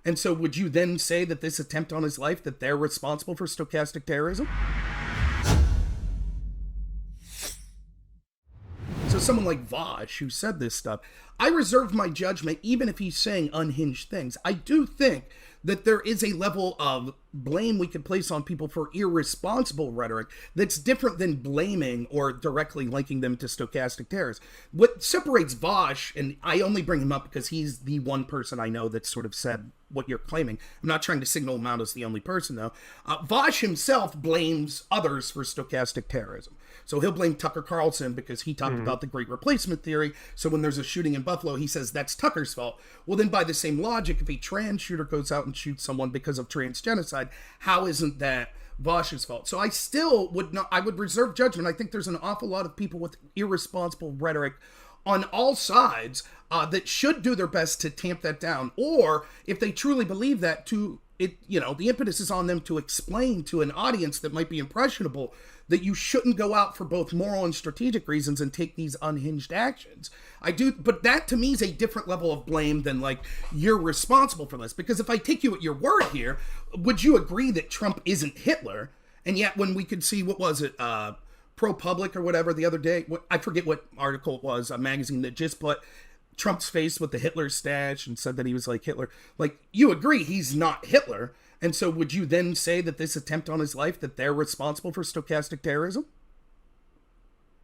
And so would you then say that this attempt on his life, that they're responsible for stochastic terrorism? So someone like Vosh, who said this stuff, I reserve my judgment even if he's saying unhinged things. I do think that there is a level of blame we could place on people for irresponsible rhetoric that's different than blaming or directly linking them to stochastic terrorists. What separates Vosh, and I only bring him up because he's the one person I know that sort of said what you're claiming. I'm not trying to signal him out as the only person, though. Vosh himself blames others for stochastic terrorism. So he'll blame Tucker Carlson because he talked about the Great Replacement Theory. So when there's a shooting in Buffalo, he says that's Tucker's fault. Well, then by the same logic, if a trans shooter goes out and shoots someone because of trans genocide, how isn't that Vosh's fault? So I still would not, I would reserve judgment. I think there's an awful lot of people with irresponsible rhetoric on all sides that should do their best to tamp that down. Or if they truly believe that, to it, you know, the impetus is on them to explain to an audience that might be impressionable that you shouldn't go out for both moral and strategic reasons and take these unhinged actions. I do, but that to me is a different level of blame than like, you're responsible for this. Because if I take you at your word here, would you agree that Trump isn't Hitler? And yet when we could see, what was it, ProPublica or whatever the other day, I forget what article it was, a magazine that just put Trump's face with the Hitler stash and said that he was like Hitler. Like, you agree he's not Hitler. And so would you then say that this attempt on his life, that they're responsible for stochastic terrorism?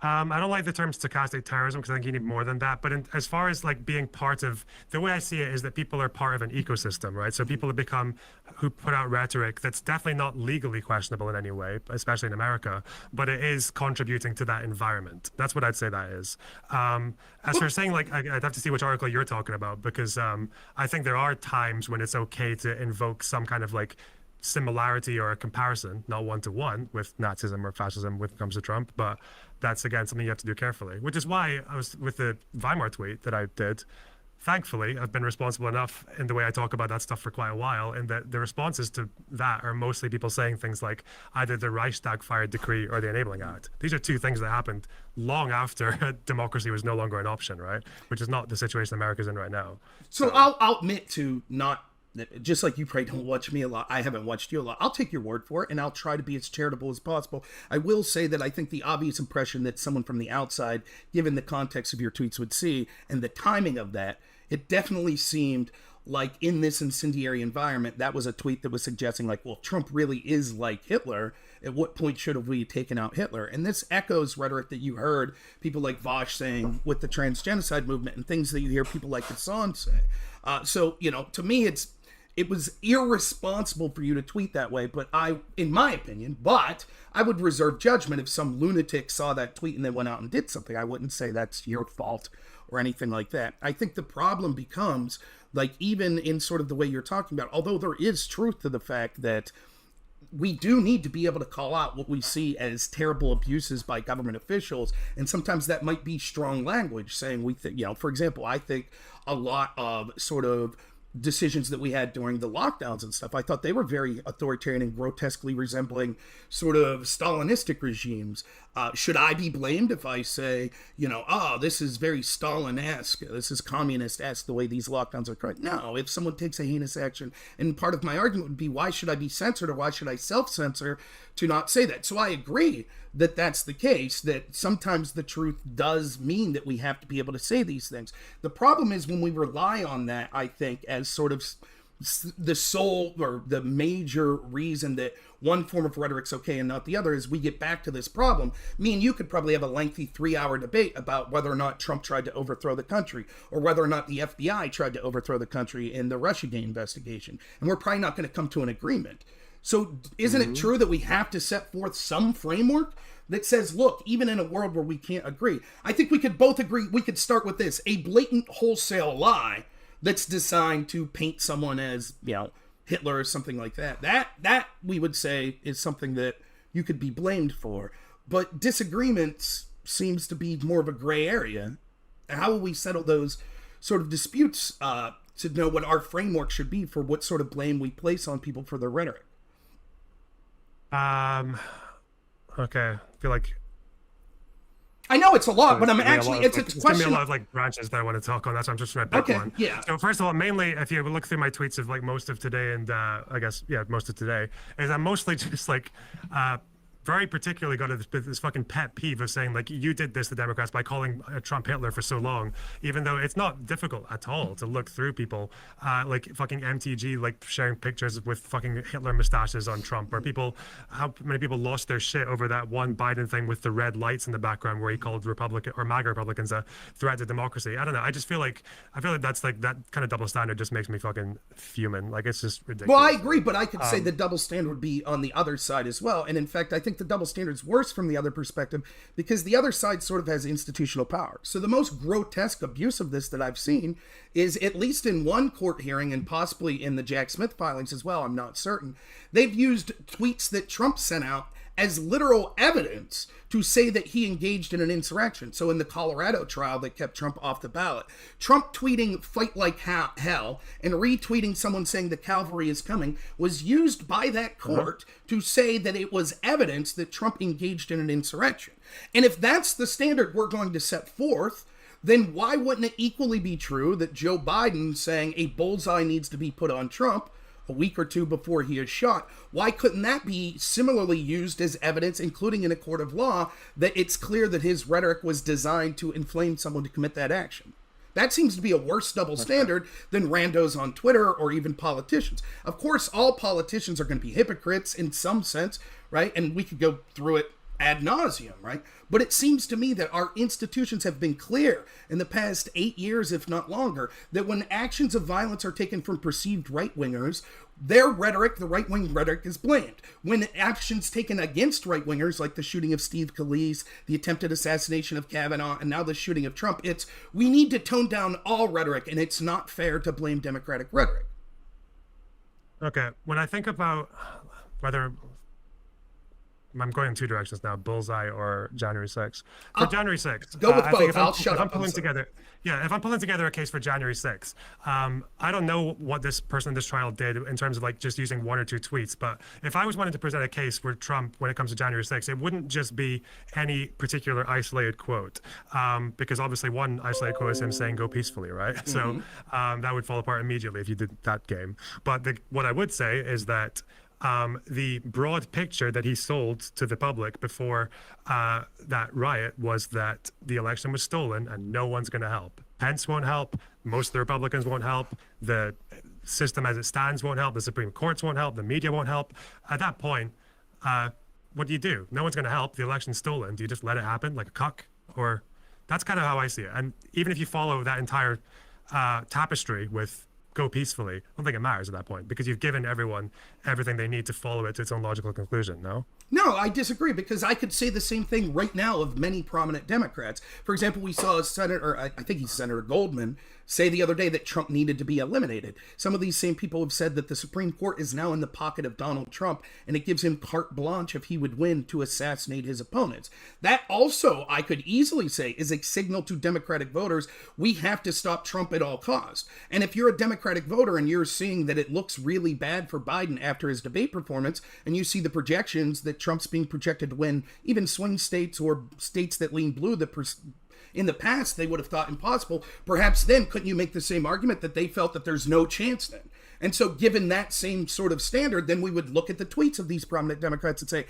I don't like the term stochastic terrorism because I think you need more than that. But as far as like being part of, the way I see it is that people are part of an ecosystem, right? So people have become, who put out rhetoric that's definitely not legally questionable in any way, especially in America, but it is contributing to that environment. That's what I'd say that is. As for saying, like, I'd have to see which article you're talking about, because I think there are times when it's okay to invoke some kind of like similarity or a comparison, not one-to-one with Nazism or fascism when it comes to Trump, but that's again something you have to do carefully, which is why I was with the Weimar tweet that I did. Thankfully, I've been responsible enough in the way I talk about that stuff for quite a while, and that the responses to that are mostly people saying things like either the Reichstag fired decree or the Enabling Act. These are two things that happened long after democracy was no longer an option, right? Which is not the situation America's in right now. So I'll admit to not, just like you probably don't watch me a lot, I haven't watched you a lot. I'll take your word for it, and I'll try to be as charitable as possible. I will say that I think the obvious impression that someone from the outside, given the context of your tweets, would see, and the timing of that, it definitely seemed like in this incendiary environment, that was a tweet that was suggesting like, well, Trump really is like Hitler. At what point should have we taken out Hitler? And this echoes rhetoric that you heard people like Vosh saying with the transgenocide movement and things that you hear people like Hassan say. So, you know, to me, it was irresponsible for you to tweet that way, but in my opinion, but I would reserve judgment if some lunatic saw that tweet and then went out and did something. I wouldn't say that's your fault or anything like that. I think the problem becomes, like, even in sort of the way you're talking about, although there is truth to the fact that we do need to be able to call out what we see as terrible abuses by government officials, and sometimes that might be strong language, saying we think, you know, for example, I think a lot of sort of decisions that we had during the lockdowns and stuff, I thought they were very authoritarian and grotesquely resembling sort of Stalinistic regimes. Should I be blamed if I say, you know, this is very Stalin-esque, this is communist-esque, the way these lockdowns are correct? No, if someone takes a heinous action, and part of my argument would be, why should I be censored, or why should I self-censor to not say that? So I agree that that's the case, that sometimes the truth does mean that we have to be able to say these things. The problem is when we rely on that, I think, as sort of the sole or the major reason that one form of rhetoric's okay and not the other, is we get back to this problem. Me and you could probably have a lengthy 3-hour debate about whether or not Trump tried to overthrow the country, or whether or not the FBI tried to overthrow the country in the Russiagate investigation. And we're probably not going to come to an agreement. So isn't it true that we have to set forth some framework that says, look, even in a world where we can't agree, I think we could both agree, we could start with this, a blatant wholesale lie that's designed to paint someone as, you know, Hitler or something like that. That we would say is something that you could be blamed for. But disagreements seems to be more of a gray area. How will we settle those sort of disputes to know what our framework should be for what sort of blame we place on people for their rhetoric? Okay. I feel like I know it's a lot, but I'm It's gonna be actually, it's it's a gonna be a question. lot of like branches that I want to talk on. That's why I'm just trying to pick Okay, one. yeah. So first of all, mainly if you look through my tweets of like most of today and I guess most of today, is I'm mostly just like very particularly got this fucking pet peeve of saying like you did this, the Democrats, by calling Trump Hitler for so long, even though it's not difficult at all to look through people like fucking MTG like sharing pictures with fucking Hitler mustaches on Trump, or people, how many people lost their shit over that one Biden thing with the red lights in the background where he called Republican or MAGA Republicans a threat to democracy. I don't know. I feel like that's like that kind of double standard just makes me fucking fuming. Like it's just ridiculous. Well, I agree, but I could say the double standard would be on the other side as well. And in fact, I think the double standard's worse from the other perspective because the other side sort of has institutional power. So the most grotesque abuse of this that I've seen is, at least in one court hearing and possibly in the Jack Smith filings as well, I'm not certain, they've used tweets that Trump sent out as literal evidence to say that he engaged in an insurrection. So in the Colorado trial that kept Trump off the ballot, Trump tweeting "fight like hell" and retweeting someone saying the cavalry is coming was used by that court to say that it was evidence that Trump engaged in an insurrection. And if that's the standard we're going to set forth, then why wouldn't it equally be true that Joe Biden saying a bullseye needs to be put on Trump a week or two before he is shot? Why couldn't that be similarly used as evidence, including in a court of law, that it's clear that his rhetoric was designed to inflame someone to commit that action? That seems to be a worse double standard than randos on Twitter or even politicians. Of course, all politicians are going to be hypocrites in some sense, right? And we could go through it ad nauseum, right? But it seems to me that our institutions have been clear in the past 8 years, if not longer, that when actions of violence are taken from perceived right-wingers, their rhetoric, the right-wing rhetoric, is blamed. When actions taken against right-wingers, like the shooting of Steve Scalise, the attempted assassination of Kavanaugh, and now the shooting of Trump, it's we need to tone down all rhetoric, and it's not fair to blame Democratic rhetoric. Okay, when I think about whether I'm going in two directions now, bullseye or January 6th. For January 6th, go with I both. think I'll shut if up. I'm pulling together, if I'm pulling together a case for January 6th, I don't know what this person in this trial did in terms of like just using one or two tweets, but if I was wanting to present a case for Trump when it comes to January 6th, it wouldn't just be any particular isolated quote, because obviously one isolated quote is him saying "go peacefully," right? Mm-hmm. So that would fall apart immediately if you did that game. But what I would say is that the broad picture that he sold to the public before that riot was that the election was stolen and no one's going to help. Pence won't help. Most of the Republicans won't help. The system as it stands won't help. The Supreme Courts won't help. The media won't help. At that point, what do? No one's going to help. The election's stolen. Do you just let it happen like a cuck? Or that's kind of how I see it. And even if you follow that entire tapestry with go peacefully, I don't think it matters at that point because you've given everyone everything they need to follow it to its own logical conclusion, no? No, I disagree because I could say the same thing right now of many prominent Democrats. For example, we saw I think he's Senator Goldman, say the other day that Trump needed to be eliminated. Some of these same people have said that the Supreme Court is now in the pocket of Donald Trump and it gives him carte blanche if he would win to assassinate his opponents. That also, I could easily say, is a signal to Democratic voters, we have to stop Trump at all costs. And if you're a Democratic voter and you're seeing that it looks really bad for Biden after his debate performance, and you see the projections that Trump's being projected to win even swing states or states that lean blue that in the past they would have thought impossible, perhaps then couldn't you make the same argument that they felt that there's no chance then? And so given that same sort of standard, then we would look at the tweets of these prominent Democrats and say,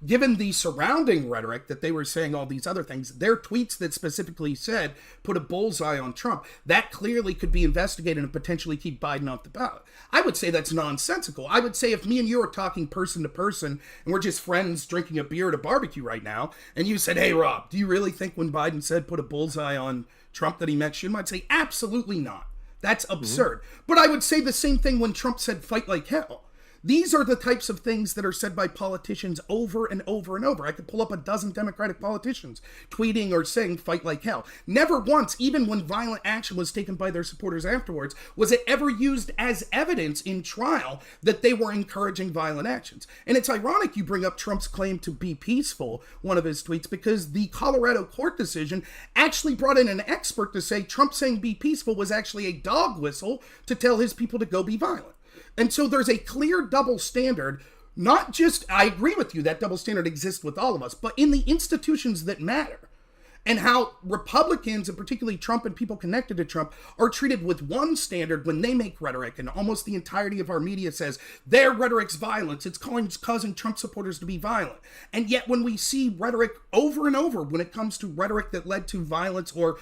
given the surrounding rhetoric that they were saying all these other things, their tweets that specifically said, put a bullseye on Trump, that clearly could be investigated and potentially keep Biden off the ballot. I would say that's nonsensical. I would say if me and you are talking person to person and we're just friends drinking a beer at a barbecue right now, and you said, hey, Rob, do you really think when Biden said put a bullseye on Trump that he meant shoot him? I'd say absolutely not. That's absurd. But I would say the same thing when Trump said fight like hell. These are the types of things that are said by politicians over and over and over. I could pull up a dozen Democratic politicians tweeting or saying fight like hell. Never once, even when violent action was taken by their supporters afterwards, was it ever used as evidence in trial that they were encouraging violent actions. And it's ironic you bring up Trump's claim to be peaceful, one of his tweets, because the Colorado court decision actually brought in an expert to say Trump saying be peaceful was actually a dog whistle to tell his people to go be violent. And so there's a clear double standard, not just, I agree with you, that double standard exists with all of us, but in the institutions that matter, and how Republicans, and particularly Trump and people connected to Trump, are treated with one standard when they make rhetoric, and almost the entirety of our media says their rhetoric's violence. It's causing Trump supporters to be violent. And yet when we see rhetoric over and over, when it comes to rhetoric that led to violence or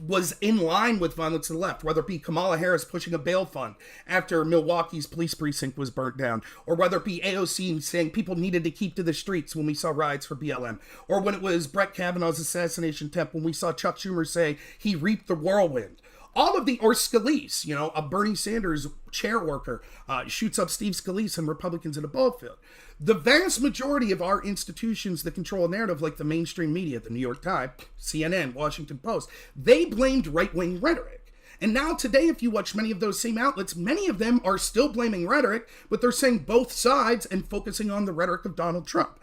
was in line with violence to the left, whether it be Kamala Harris pushing a bail fund after Milwaukee's police precinct was burnt down, or whether it be AOC saying people needed to keep to the streets when we saw riots for BLM, or when it was Brett Kavanaugh's assassination attempt when we saw Chuck Schumer say he reaped the whirlwind. All of the, or Scalise, a Bernie Sanders chair worker shoots up Steve Scalise and Republicans in a ball field. The vast majority of our institutions that control a narrative, like the mainstream media, the New York Times, CNN, Washington Post, they blamed right-wing rhetoric. And now today, if you watch many of those same outlets, many of them are still blaming rhetoric, but they're saying both sides and focusing on the rhetoric of Donald Trump.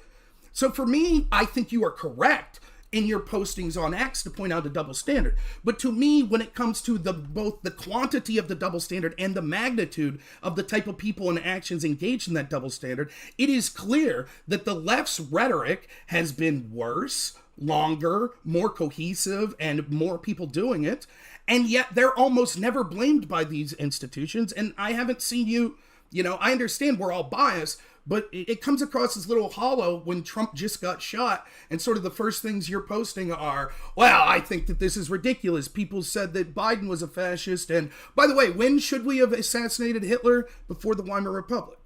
So for me, I think you are correct in your postings on X to point out a double standard. But to me, when it comes to both the quantity of the double standard and the magnitude of the type of people and actions engaged in that double standard, it is clear that the left's rhetoric has been worse, longer, more cohesive, and more people doing it. And yet they're almost never blamed by these institutions. And I haven't seen you, I understand we're all biased, but it comes across as a little hollow when Trump just got shot, and sort of the first things you're posting are, well, I think that this is ridiculous. People said that Biden was a fascist, and by the way, when should we have assassinated Hitler? Before the Weimar Republic.